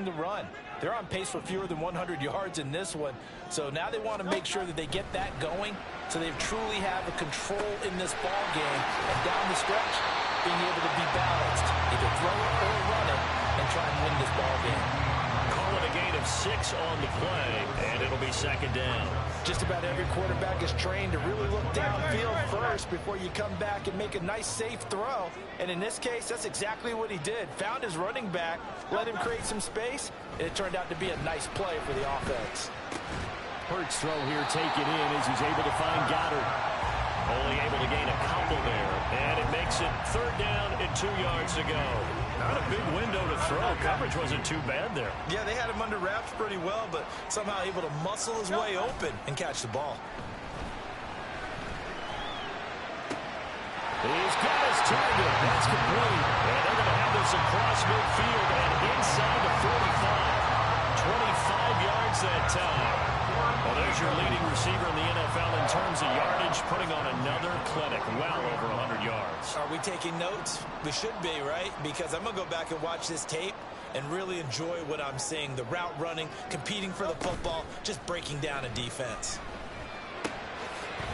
the run. They're on pace for fewer than 100 yards in this one. So now they want to make sure that they get that going so they truly have a control in this ball game. And down the stretch, being able to be balanced, either throw it or run it, and try and win this ball game. Call it a gain of 6 on the play, and it'll be second down. Just about every quarterback is trained to really look downfield first before you come back and make a nice, safe throw. And in this case, that's exactly what he did. Found his running back, let him create some space, and it turned out to be a nice play for the offense. Hurts throw here taken in as he's able to find Goddard. Only able to gain a couple there, and it makes it third down and 2 yards to go. Not a big window to throw. Coverage wasn't too bad there. Yeah, they had him under wraps pretty well, but somehow able to muscle his way open and catch the ball. He's got his target. That's complete. And they're going to have this across midfield and inside the 45. 25 yards that time. Well, there's your leading receiver in the NFL in terms of yardage, putting on another clinic, well over 100 yards. Are we taking notes? We should be, right? Because I'm going to go back and watch this tape and really enjoy what I'm seeing. The route running, competing for the football, just breaking down a defense.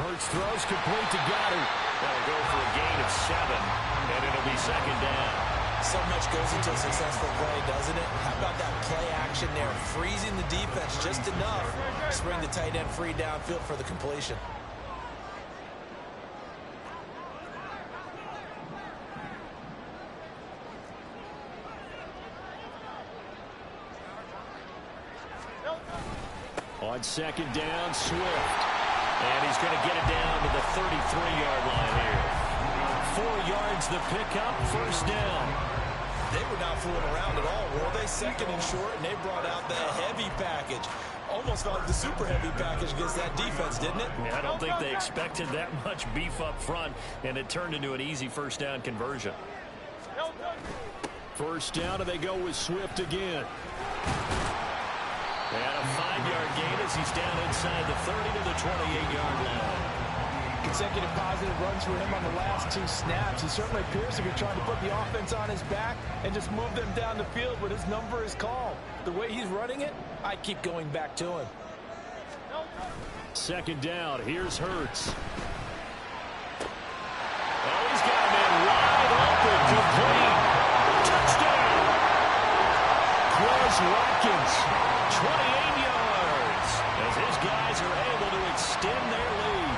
Hurts throws complete to Goddard. That'll go for a gain of 7, and it'll be second down. So much goes into a successful play, doesn't it? How about that play action there? Freezing the defense just enough to bring the tight end free downfield for the completion. On second down, Swift. And he's going to get it down to the 33-yard line here. 4 yards the pickup, first down. They were not fooling around at all, were they? Second and short, and they brought out the heavy package. Almost felt like the super heavy package against that defense, didn't it? Yeah, I don't think they expected that much beef up front, and it turned into an easy first down conversion. First down, and they go with Swift again. And a 5-yard gain as he's down inside the 30 to the 28-yard line. Consecutive positive runs for him on the last 2 snaps. He certainly appears to be trying to put the offense on his back and just move them down the field, but his number is called. The way he's running it, I keep going back to him. Second down, here's Hurts. Oh, he's got a man wide open, complete. Touchdown! Chris Watkins, 28 yards, as his guys are able to extend their lead.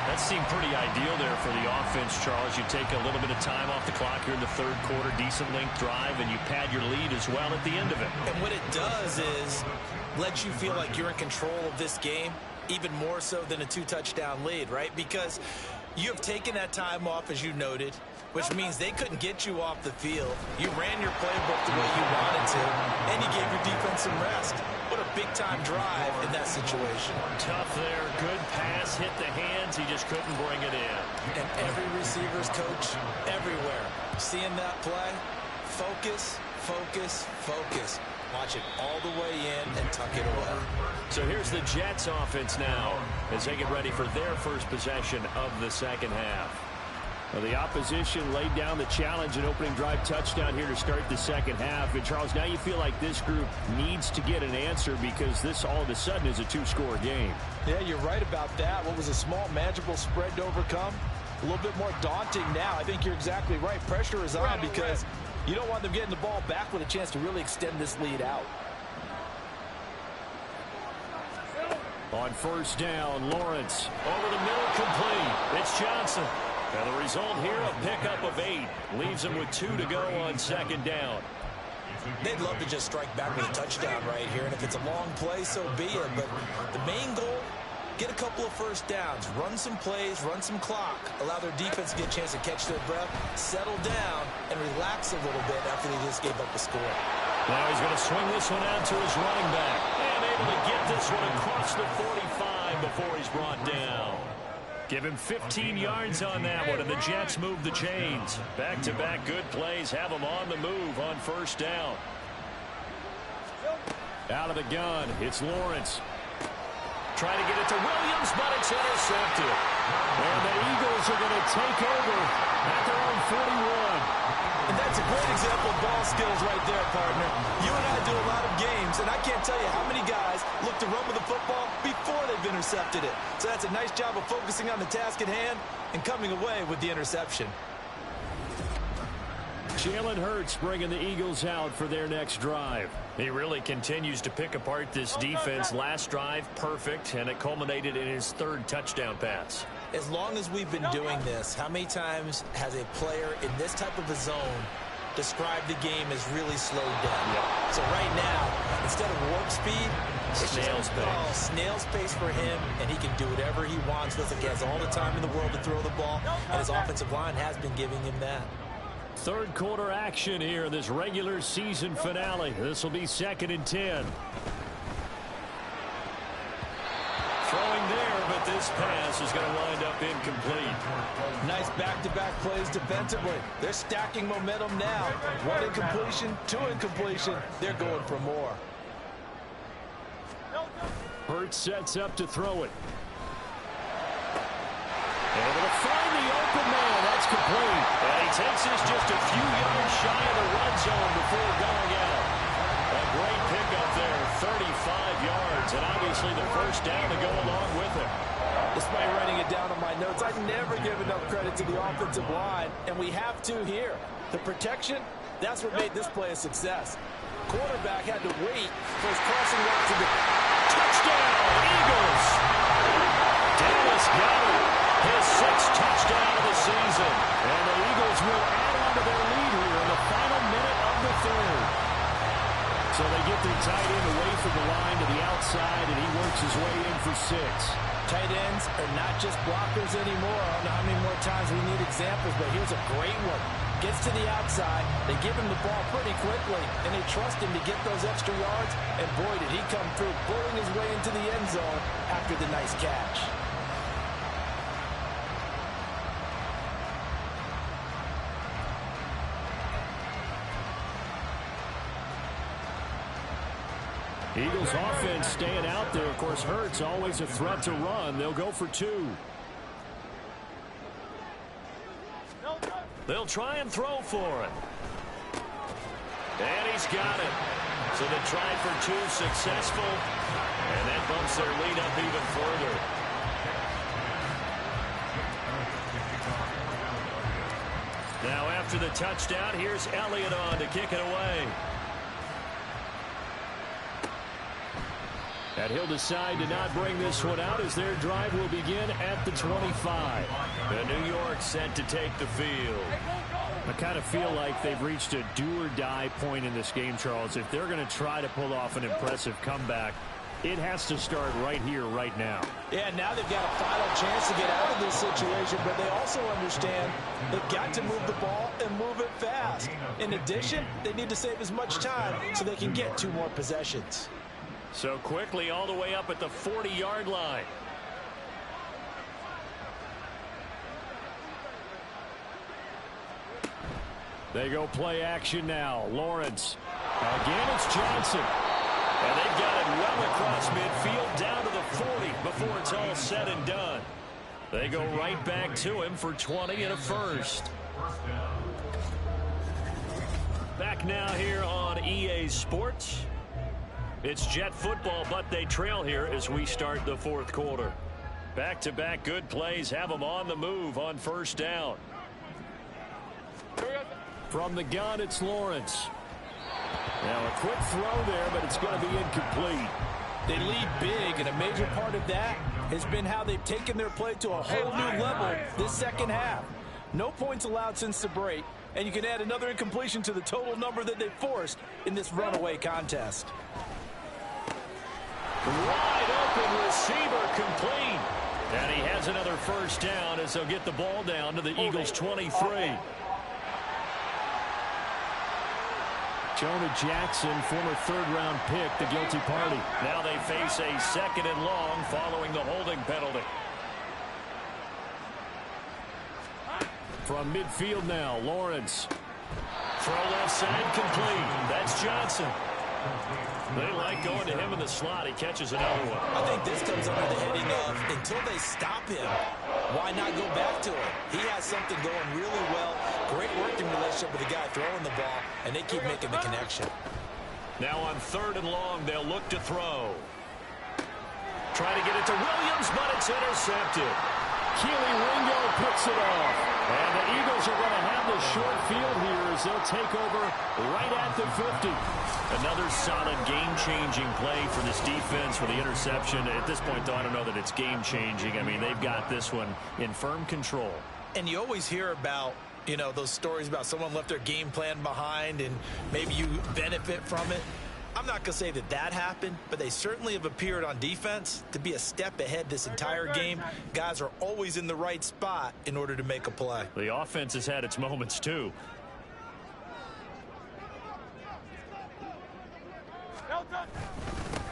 That seemed pretty ideal there for the offense, Charles. You take a little bit of time off the clock here in the third quarter, decent length drive, and you pad your lead as well at the end of it. And what it does is let you feel like you're in control of this game, even more so than a 2-touchdown lead, right? Because you have taken that time off, as you noted, which means they couldn't get you off the field. You ran your playbook the way you wanted to, and you gave your defense some rest. What a big-time drive in that situation. Tough there. Good pass. Hit the hands. He just couldn't bring it in. And every receiver's coach everywhere. Seeing that play, focus, focus, focus. Watch it all the way in and tuck it away. So here's the Jets offense now as they get ready for their first possession of the second half. Well, the opposition laid down the challenge and opening drive touchdown here to start the second half. And, Charles, now you feel like this group needs to get an answer because this all of a sudden is a 2-score game. Yeah, you're right about that. What was a small, manageable spread to overcome, a little bit more daunting now. I think you're exactly right. Pressure is on because you don't want them getting the ball back with a chance to really extend this lead out. On first down, Lawrence over the middle, complete. It's Johnson. And the result here, a pickup of 8. Leaves them with 2 to go on second down. They'd love to just strike back with a touchdown right here. And if it's a long play, so be it. But the main goal, get a couple of first downs. Run some plays, run some clock. Allow their defense to get a chance to catch their breath, settle down, and relax a little bit after they just gave up a score. Now he's going to swing this one out to his running back. And able to get this one across the 45 before he's brought down. Give him 15 yards on that one, and the Jets move the chains. Back-to-back good plays have them on the move on first down. Out of the gun, it's Lawrence. trying to get it to Williams, but it's intercepted. And the Eagles are going to take over at their own 41. And that's a great example of ball skills right there, partner. You and I do a lot of games, and I can't tell you how many guys look to run with the football before they've intercepted it. So that's a nice job of focusing on the task at hand and coming away with the interception. Jalen Hurts bringing the Eagles out for their next drive. He really continues to pick apart this defense. Last drive, perfect, and it culminated in his third touchdown pass. As long as we've been doing this, how many times has a player in this type of a zone described the game as really slowed down? Yep. So right now, instead of warp speed, it's snail's pace. Snail's pace for him, and he can do whatever he wants with it. He has all the time in the world to throw the ball, and his offensive line has been giving him that. Third quarter action here in this regular season finale. This will be 2nd and 10. Throwing there, but this pass is going to wind up incomplete. Nice back-to-back plays defensively. They're stacking momentum now. One incompletion, two incompletion. They're going for more. Hurts sets up to throw it. Able to find the open man. That's complete. And he takes this just a few yards shy of the red zone before going out. A great pickup there, 35 yards, and obviously the first down to go along with it. Despite writing it down on my notes, I never give enough credit to the offensive line, and we have to here. The protection, that's what made this play a success. Quarterback had to wait for his crossing route to the touchdown, Eagles. Dallas got it. His 6th touchdown of the season. And the Eagles will add on to their lead here in the final minute of the third. So they get their tight end away from the line to the outside, and he works his way in for 6. Tight ends are not just blockers anymore. I don't know how many more times we need examples, but here's a great one. Gets to the outside, they give him the ball pretty quickly, and they trust him to get those extra yards, and boy, did he come through, bulling his way into the end zone after the nice catch. Eagles offense staying out there. Of course, Hurts always a threat to run. They'll go for 2. They'll try and throw for it. And he's got it. So they tried for 2, successful. And that bumps their lead up even further. Now after the touchdown, here's Elliott on to kick it away. And he'll decide to not bring this one out as their drive will begin at the 25. And New York set to take the field. I kind of feel like they've reached a do-or-die point in this game, Charles. If they're going to try to pull off an impressive comeback, it has to start right here, right now. Yeah, now they've got a final chance to get out of this situation, but they also understand they've got to move the ball and move it fast. In addition, they need to save as much time so they can get 2 more possessions. So quickly all the way up at the 40-yard line. They go play action now. Lawrence. Again, it's Johnson. And they've got it well across midfield down to the 40 before it's all said and done. They go right back to him for 20 and a first. Back now here on EA Sports. It's Jet football, but they trail here as we start the 4th quarter. Back-to-back good plays have them on the move on first down. From the gun, it's Lawrence. Now a quick throw there, but it's going to be incomplete. They lead big, and a major part of that has been how they've taken their play to a whole new level this second half. No points allowed since the break, and you can add another incompletion to the total number that they forced in this runaway contest. Wide open receiver complete. And he has another first down as they'll get the ball down to the Eagles 23. Jonah Jackson, former 3rd-round pick, the guilty party. Now they face a 2nd and long following the holding penalty. From midfield now, Lawrence. Throw left side complete. That's Johnson. They like going to him in the slot. He catches another one. I think this comes under the heading of until they stop him, why not go back to him? He has something going really well. Great working relationship with the guy throwing the ball, and they keep making the connection. Now on 3rd and long, they'll look to throw. Try to get it to Williams, but it's intercepted. Keely Ringo picks it off. And the Eagles are going to have the short field here as they'll take over right at the 50. Another solid game-changing play for this defense for the interception. At this point, though, I don't know that it's game-changing. I mean, they've got this one in firm control. And you always hear about, you know, those stories about someone left their game plan behind and maybe you benefit from it. I'm not going to say that that happened, but they certainly have appeared on defense to be a step ahead this entire game. Guys are always in the right spot in order to make a play. The offense has had its moments, too.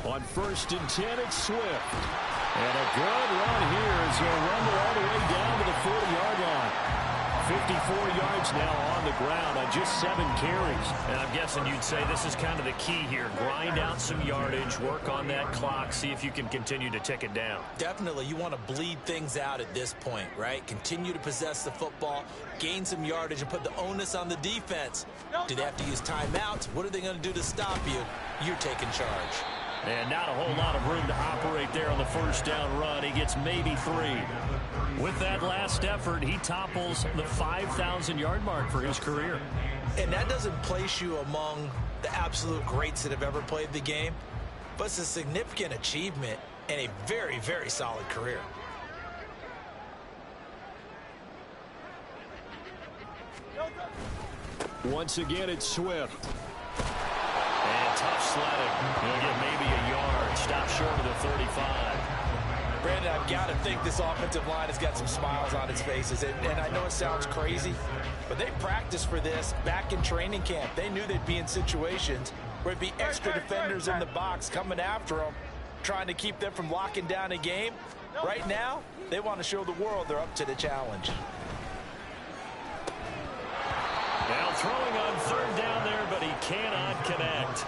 On 1st and 10, it's Swift. And a good run here as he'll rumble all the way down to the 40-yard line. 54 yards now on the ground on just 7 carries. And I'm guessing you'd say this is kind of the key here. Grind out some yardage, work on that clock, see if you can continue to tick it down. Definitely, you want to bleed things out at this point, right? Continue to possess the football, gain some yardage, and put the onus on the defense. Do they have to use timeouts? What are they going to do to stop you? You're taking charge. And not a whole lot of room to operate there on the 1st down run. He gets maybe 3. With that last effort, he topples the 5,000-yard mark for his career. And that doesn't place you among the absolute greats that have ever played the game, but it's a significant achievement and a very, very solid career. Once again, it's Swift. And tough sledding. He'll get maybe a yard. Stop short of the 35. Brandon, I've got to think this offensive line has got some smiles on its faces. And I know it sounds crazy, but they practiced for this back in training camp. They knew they'd be in situations where it'd be extra defenders in the box coming after them, trying to keep them from locking down a game. Right now, they want to show the world they're up to the challenge. Now throwing on 3rd down there, but he cannot connect.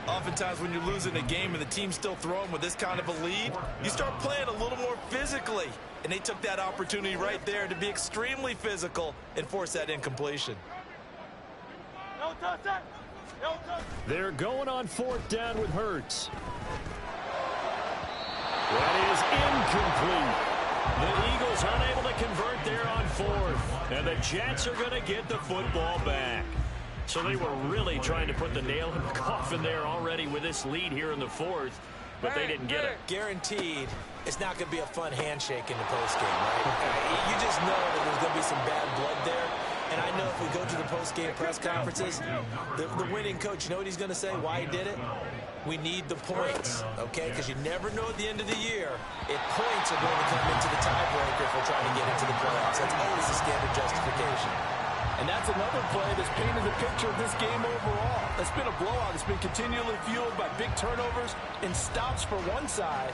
Oftentimes when you're losing a game and the team's still throwing with this kind of a lead, you start playing a little more physically. And they took that opportunity right there to be extremely physical and force that incompletion. They're going on 4th down with Hurts. That is incomplete. The Eagles unable to convert there on 4th. And the Jets are going to get the football back. So they were really trying to put the nail in the coffin there already with this lead here in the 4th, but they didn't get it. Guaranteed, it's not going to be a fun handshake in the postgame, right? You just know that there's going to be some bad blood there. And I know if we go to the postgame press conferences, the winning coach, you know what he's going to say, why he did it? We need the points, okay? Because you never know at the end of the year if points are going to come into the tiebreaker if we're trying to get into the playoffs. That's always the standard justification. And that's another play that's painted the picture of this game overall. It's been a blowout. It's been continually fueled by big turnovers and stops for one side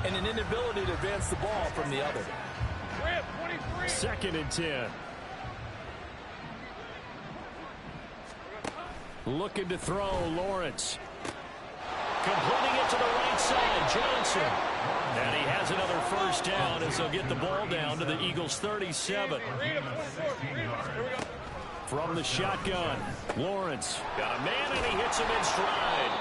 and an inability to advance the ball from the other. 2nd and 10. Looking to throw, Lawrence. Completing it to the right side, Johnson. And he has another 1st down as they'll get the ball down to the Eagles' 37. From the shotgun, Lawrence. Got a man, and he hits him in stride.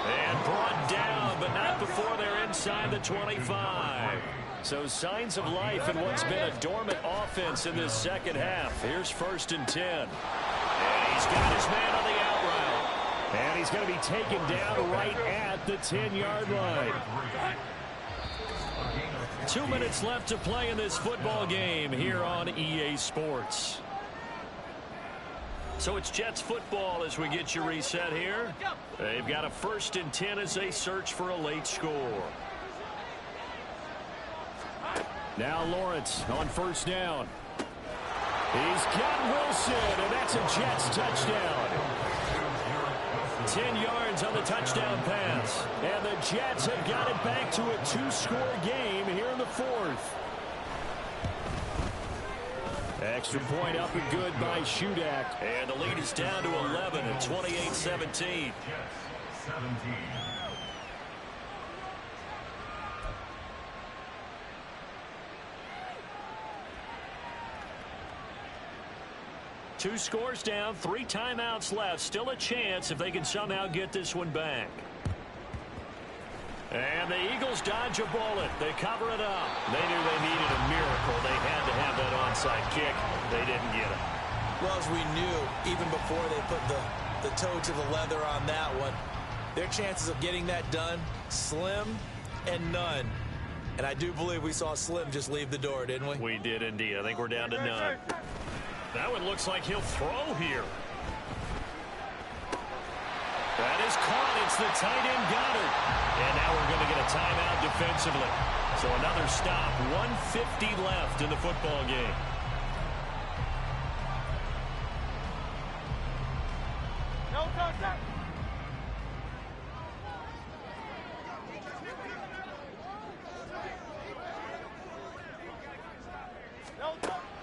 And brought down, but not before they're inside the 25. So signs of life in what's been a dormant offense in this 2nd half. Here's 1st and 10. And he's got his man on the out route. And he's going to be taken down right at the 10-yard line. 2 minutes left to play in this football game here on EA Sports. So it's Jets football as we get you reset here. They've got a 1st and 10 as they search for a late score. Now Lawrence on 1st down. He's got Wilson, and that's a Jets touchdown. 10 yards on the touchdown pass. And the Jets have got it back to a 2-score game here in the 4th. Extra point up and good by Shudak. And the lead is down to 11 at 28-17. Two scores down, 3 timeouts left. Still a chance if they can somehow get this one back. And the Eagles dodge a bullet. They cover it up. They knew they needed a miracle. They had to have that onside kick. They didn't get it. Well, as we knew, even before they put the toe to the leather on that one, their chances of getting that done, slim and none. And I do believe we saw Slim just leave the door, didn't we? We did indeed. I think we're down to none. That one looks like he'll throw here. That is caught. It's the tight end Goddard. And now we're going to get a timeout defensively. So another stop. 1:50 left in the football game. No contact.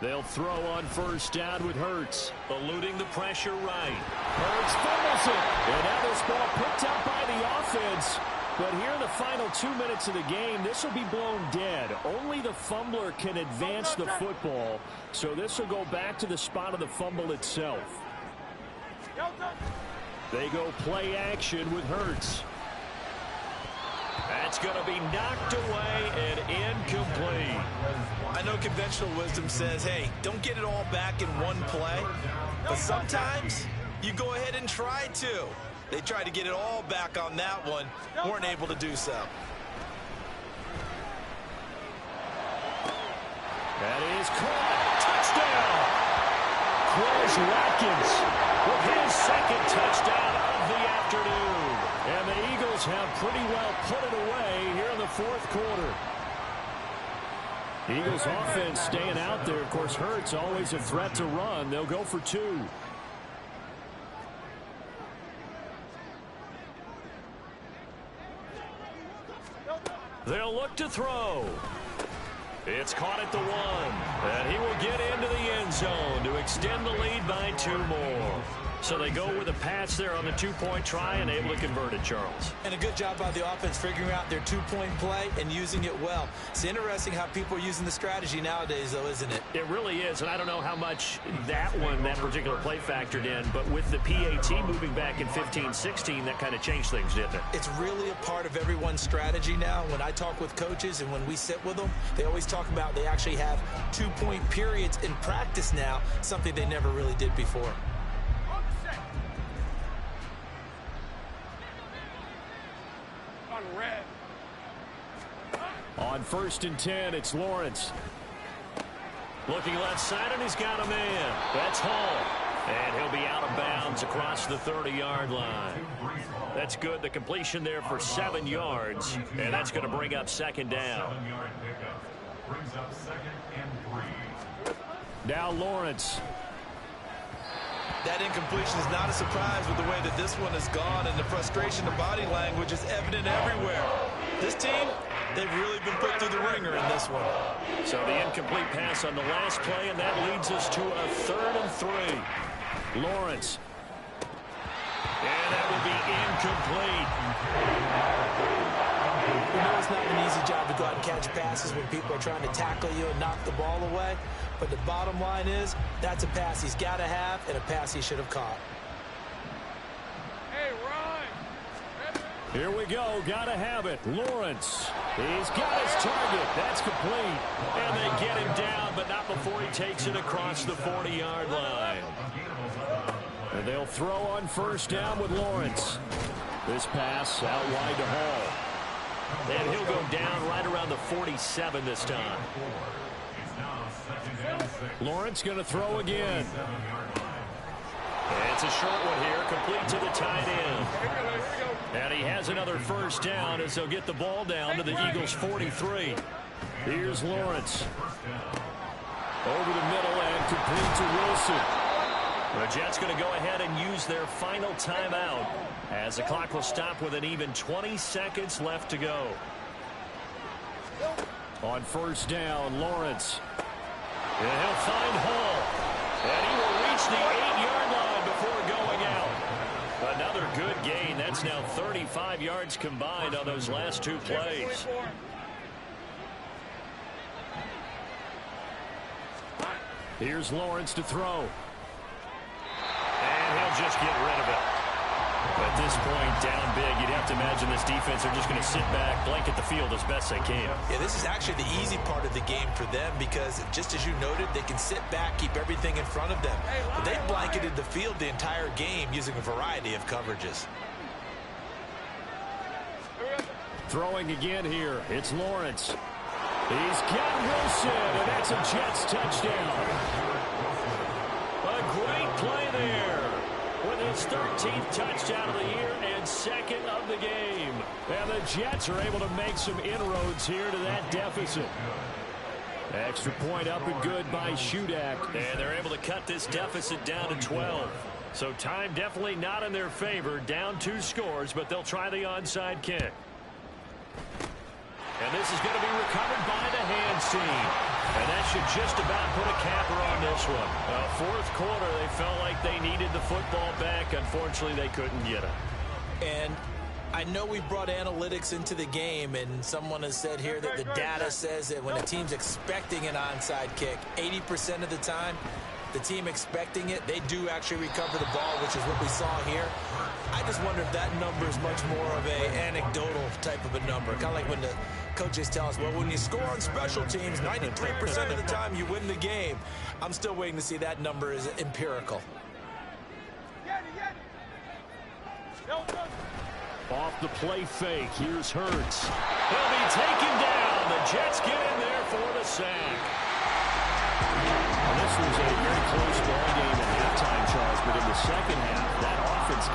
They'll throw on first down with Hurts. Eluding the pressure right. Hurts fumbles it. And now this ball picked up by the offense. But here in the final 2 minutes of the game, this will be blown dead. Only the fumbler can advance the football. So this will go back to the spot of the fumble itself. They go play action with Hurts. That's going to be knocked away and incomplete. I know conventional wisdom says, hey, don't get it all back in one play. But sometimes you go ahead and try to. They tried to get it all back on that one. Weren't able to do so. That is caught. Touchdown. Quez Watkins with his second touchdown of the afternoon. And the Eagles have pretty well put it away here in the fourth quarter. Eagles offense staying out there. Of course, Hurts always a threat to run. They'll go for 2. They'll look to throw. It's caught at the 1. And he will get into the end zone to extend the lead by 2 more. So they go with a pass there on the 2-point try and able to convert it, Charles. And a good job by the offense figuring out their 2-point play and using it well. It's interesting how people are using the strategy nowadays, though, isn't it? It really is, and I don't know how much that particular play factored in, but with the PAT moving back in 15-16, that kind of changed things, didn't it? It's really a part of everyone's strategy now. When I talk with coaches and when we sit with them, they always talk about they actually have 2-point periods in practice now, something they never really did before. On 1st and 10, it's Lawrence. Looking left side, and he's got a man. That's Hall. And he'll be out of bounds across the 30-yard line. That's good. The completion there for 7 yards. And that's going to bring up second down. Now Lawrence. That incompletion is not a surprise with the way that this one has gone, and the frustration, the body language is evident everywhere. This team, they've really been put through the ringer in this one. So the incomplete pass on the last play, and that leads us to a 3rd and 3. Lawrence. And that will be incomplete. We know it's not an easy job to go out and catch passes when people are trying to tackle you and knock the ball away. But the bottom line is, that's a pass he's got to have and a pass he should have caught. Hey, Ron. Here we go. Got to have it. Lawrence. He's got his target. That's complete. And they get him down, but not before he takes it across the 40-yard line. And they'll throw on first down with Lawrence. This pass out wide to Hall. And he'll go down right around the 47 this time. Lawrence going to throw again. It's a short one here, complete to the tight end. And he has another first down as they'll get the ball down to the Eagles' 43. Here's Lawrence. Over the middle and complete to Wilson. The Jets going to go ahead and use their final timeout as the clock will stop with an even 20 seconds left to go. On first down, Lawrence. And he'll find Hall. And he will reach the 8-yard line before going out. Another good gain. That's now 35 yards combined on those last two plays. Here's Lawrence to throw. And he'll just get rid of it. At this point, down big, you'd have to imagine this defense are just going to sit back, blanket the field as best they can. Yeah, this is actually the easy part of the game for them because, just as you noted, they can sit back, keep everything in front of them. But they blanketed the field the entire game using a variety of coverages. Throwing again here, it's Lawrence. He's got Wilson, and that's a Jets touchdown. A great play there. With his 13th touchdown of the year and second of the game. And the Jets are able to make some inroads here to that deficit. Extra point up and good by Shudak. And they're able to cut this deficit down to 12. So time definitely not in their favor. Down 2 scores, but they'll try the onside kick. And this is going to be recovered by the hands team. And that should just about put a capper on this one. Fourth quarter, they felt like they needed the football back. Unfortunately, they couldn't get it. And I know we brought analytics into the game, and someone has said here that the data says that when a team's expecting an onside kick, 80% of the time, the team expecting it, they do actually recover the ball, which is what we saw here. I just wonder if that number is much more of a anecdotal type of a number. Kind of like when the coaches tell us, well, when you score on special teams, 93% of the time you win the game. I'm still waiting to see that number is empirical. Off the play fake, here's Hurts. He'll be taken down. The Jets get in there for the sack. Well, this was a very close ball game at halftime, Charles, but in the second half, that offense